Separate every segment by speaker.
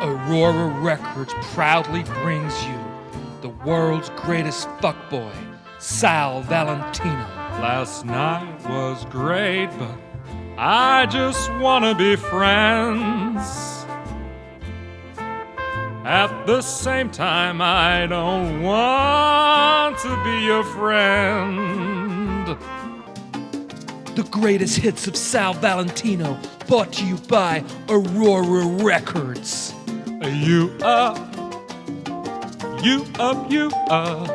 Speaker 1: Aurora Records proudly brings you the world's greatest fuckboy, Sal Valentino.
Speaker 2: Last night was great, but I just wanna be friends. At the same time, I don't want to be your friend.
Speaker 1: The greatest hits of Sal Valentino, brought to you by Aurora Records.
Speaker 2: You up, you up, you up.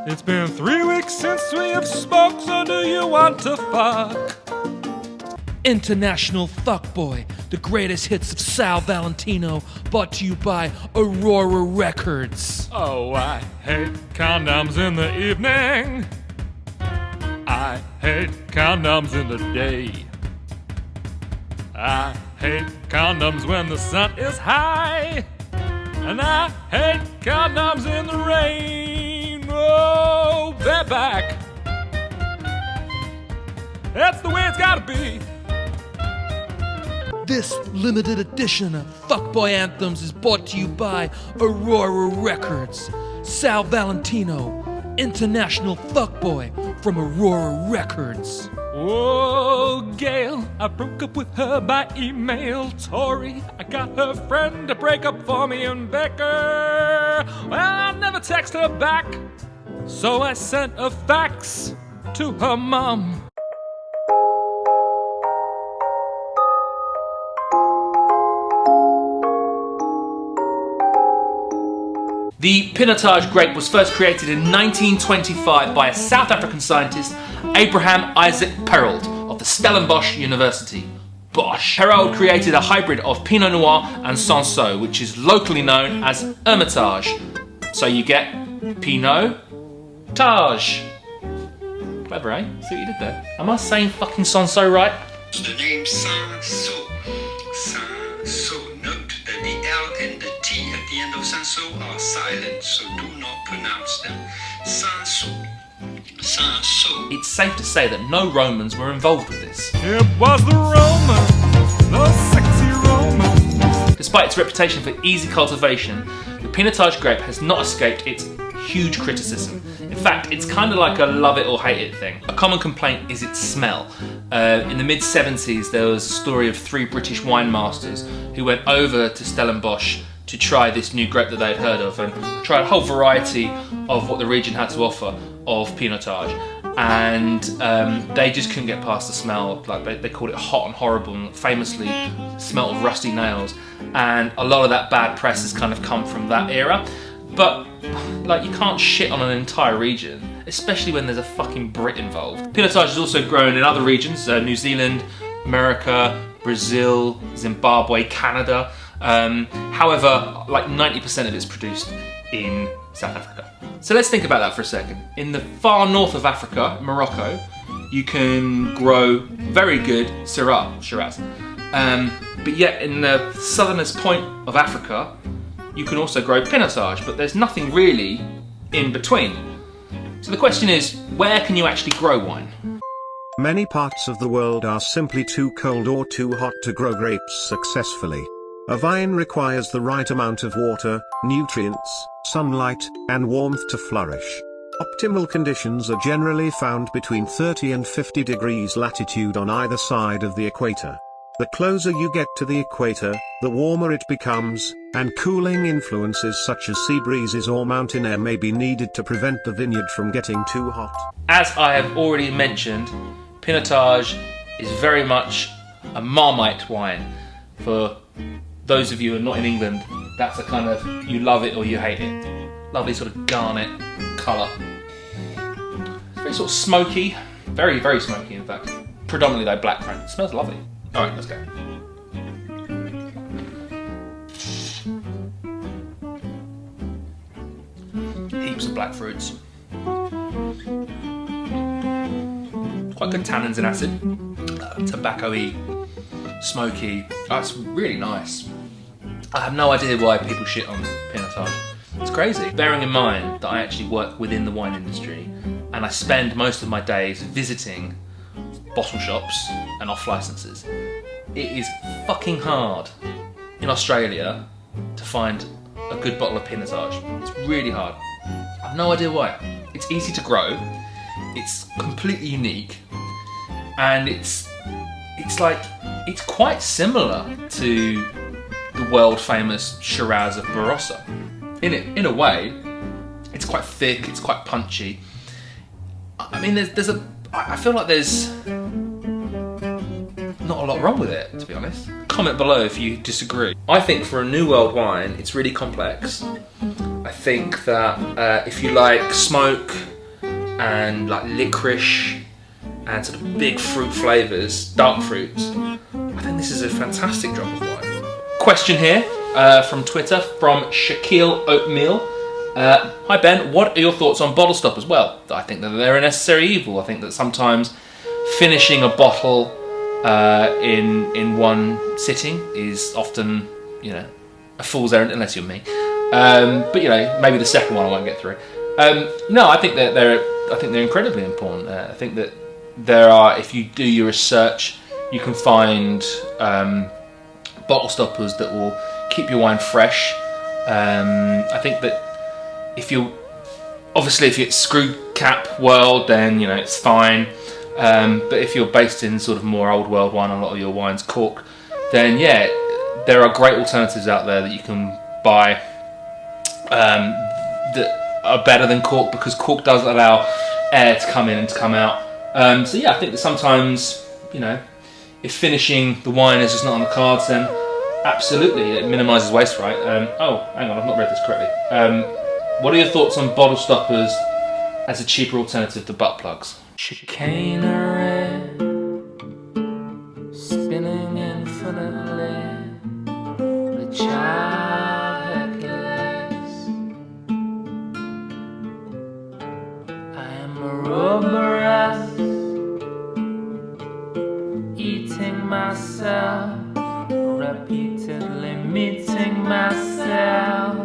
Speaker 2: It's been 3 weeks since we have spoke, so do you want to fuck?
Speaker 1: International Fuckboy, the greatest hits of Sal Valentino, brought to you by Aurora Records.
Speaker 2: Oh, I hate condoms in the evening. I hate condoms in the day. I hate condoms when the sun is high. And I hate condoms in the rain. Oh, they're back. That's the way it's gotta be.
Speaker 1: This limited edition of Fuckboy Anthems is brought to you by Aurora Records. Sal Valentino, International Fuckboy from Aurora Records.
Speaker 2: Oh, Gail, I broke up with her by email. Tori, I got her friend to break up for me. And Becker, well, I never text her back, so I sent a fax to her mom.
Speaker 3: The Pinotage grape was first created in 1925 by a South African scientist, Abraham Isaac Perold of the Stellenbosch University. Bosch. Perold created a hybrid of Pinot Noir and Cinsault, which is locally known as Hermitage. So you get Pinotage. Clever, eh? See what you did there? Am I saying fucking Cinsault right?
Speaker 4: The name Cinsault. Cinsault. Note that the L and the T at the end of Cinsault are silent, so do not pronounce them. Cinsault. Cinsault.
Speaker 3: It's safe to say that no Romans were involved with this.
Speaker 2: It was the Romans, the sexy Romans.
Speaker 3: Despite its reputation for easy cultivation, the Pinotage grape has not escaped its huge criticism. In fact, it's kind of like a love it or hate it thing. A common complaint is its smell. In the mid-70s, there was a story of 3 British wine masters who went over to Stellenbosch to try this new grape that they'd heard of and tried a whole variety of what the region had to offer of Pinotage. And they just couldn't get past the smell. Like they called it hot and horrible, and famously smelled of rusty nails. And a lot of that bad press has kind of come from that era. But like, you can't shit on an entire region, especially when there's a fucking Brit involved. Pinotage is also grown in other regions, New Zealand, America, Brazil, Zimbabwe, Canada. However, like 90% of it's produced in South Africa. So let's think about that for a second. In the far north of Africa, Morocco, you can grow very good Shiraz. But yet in the southernest point of Africa, you can also grow Pinotage, but there's nothing really in between. So the question is, where can you actually grow wine?
Speaker 5: Many parts of the world are simply too cold or too hot to grow grapes successfully. A vine requires the right amount of water, nutrients, sunlight, and warmth to flourish. Optimal conditions are generally found between 30 and 50 degrees latitude on either side of the equator. The closer you get to the equator, the warmer it becomes, and cooling influences such as sea breezes or mountain air may be needed to prevent the vineyard from getting too hot.
Speaker 3: As I have already mentioned, Pinotage is very much a Marmite wine. For those of you who are not in England, that's a kind of you love it or you hate it. Lovely sort of garnet colour. It's very sort of smoky, very, very smoky in fact. Predominantly though black currant. It smells lovely. Alright, let's go. Heaps of black fruits. Quite good tannins and acid. Tobacco-y, smoky. Oh, it's really nice. I have no idea why people shit on Pinotage. It's crazy. Bearing in mind that I actually work within the wine industry and I spend most of my days visiting bottle shops and off licenses, it is fucking hard in Australia to find a good bottle of Pinotage. It's really hard. I've no idea why. It's easy to grow, it's completely unique, and it's quite similar to the world famous Shiraz of Barossa. In a way, it's quite thick, it's quite punchy. I mean, I feel like there's not a lot wrong with it, to be honest. Comment below if you disagree. I think for a New World wine, it's really complex. I think that if you like smoke and like licorice and sort of big fruit flavours, dark fruits, I think this is a fantastic drop of wine. Question here from Twitter from Shaquille Oatmeal. Hi Ben, what are your thoughts on bottle stoppers? Well, I think that they're a necessary evil. I think that sometimes finishing a bottle in one sitting is often, you know, a fool's errand, unless you're me. But you know, maybe the second one I won't get through. No, I think that they're incredibly important. I think that there are, if you do your research, you can find bottle stoppers that will keep your wine fresh. I think that if it's screw cap world, then you know it's fine. But if you're based in sort of more old world wine, a lot of your wine's cork, then yeah, there are great alternatives out there that you can buy that are better than cork, because cork does allow air to come in and to come out. So yeah, I think that sometimes, you know, if finishing the wine is just not on the cards, then absolutely it minimises waste, right? Oh, hang on, I've not read this correctly. What are your thoughts on bottle stoppers as a cheaper alternative to butt plugs?
Speaker 2: Chicanery, spinning infinitely, the child Hercules. I am Ouroboros, eating myself, repeatedly meeting myself.